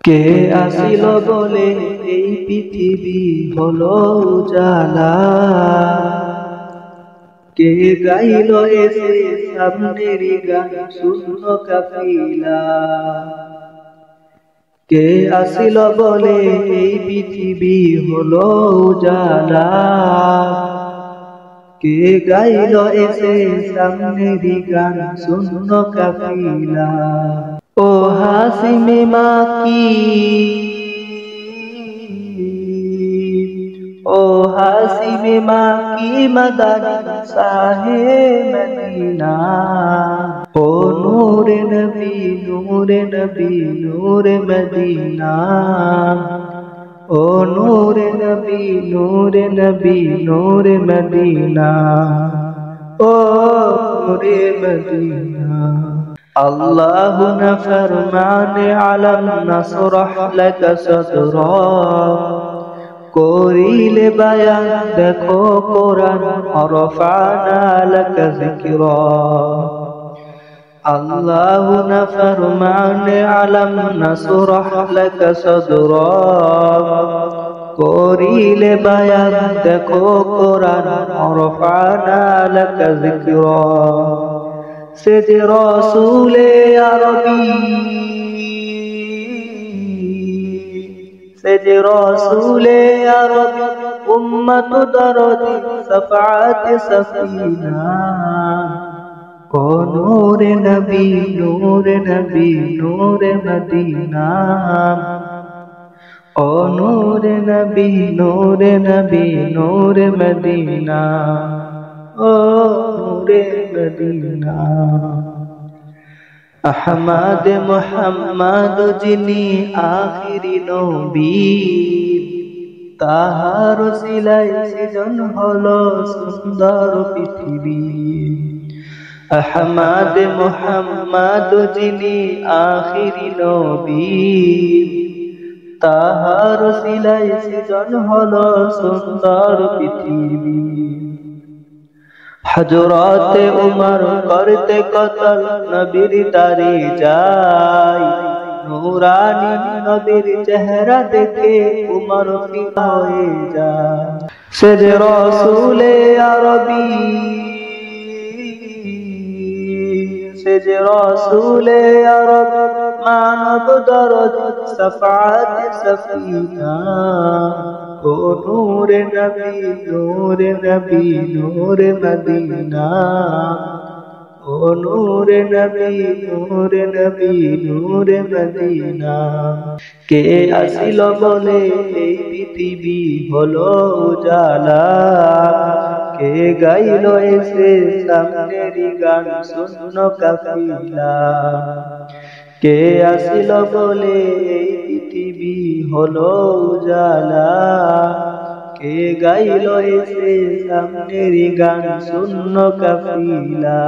কে আসিল বলে এই পৃথিবী হলো উজালা, কে গাইল এসে সামনের গান শূন্য কাফিলা। কে আসিল বলে এই পৃথিবী হলো উজালা, কে গাইল এসে সামনের গান শূন্য কাফিলা। ও হাসিমে মাকি, ও হাসিমে মাকি মদনী শাহে মদিনা। ও নূরে নবী নূরে নবী নূরে মদিনা। ও নূরে নবী নূরে নবী নূরে মদিনা। ও নূরে মদিনা। আল্লাহ না ফরমানে আলম নসরহ লক সদরা, করিলে বায়ান দেখো কোরআন রফানা লক যিকরা। আল্লাহ না ফরমানে আলম নসরহ লক সদরা, করিলে বায়ান দেখো কোরআন রফানা লক যিকরা। সেজ রসুলে আরবি, সেজ রসুলে আরবি উম্মত দরদি সফাত সফিনা। ও নূরে নবী নূরে নবী নূরে মদিনা। ও নূরে নবী নূরে নবী নূরে মদিনা। ও নূরে মদিনা। আহমদ মুহাম্মদ যিনি আখিরি নবী, তাহার সিলাই সৃজন হলো সুন্দর পৃথিবী। আহমদ মুহাম্মদ যিনি আখিরি নবী, তাহার সিলাই সৃজন হলো সুন্দর পৃথিবী। হযরতে উমর করতে কতল নবীর দাড়ি যায়, নূরানী নবীর চেহারা দেখে উমর ফিদা হয়ে যায়। সেজ রসুলে আরবি, সেজ রসুলে আরবি মানব দরদি সফাত সফিনা। ও নূরে নবী নূরে নবী নূরে মদিনা। ও নূরে নবী নূরে নবী নূরে মদিনা। কে আসিল বলে এই পৃথিবী হলো উজালা, কে গাইল এসে সামনের গান শূন্য কাফিলা। কে আসিল বলে এই পৃথিবী হলো উজালা, কে গাইল এসে সামনের গান শূন্য কাফিলা।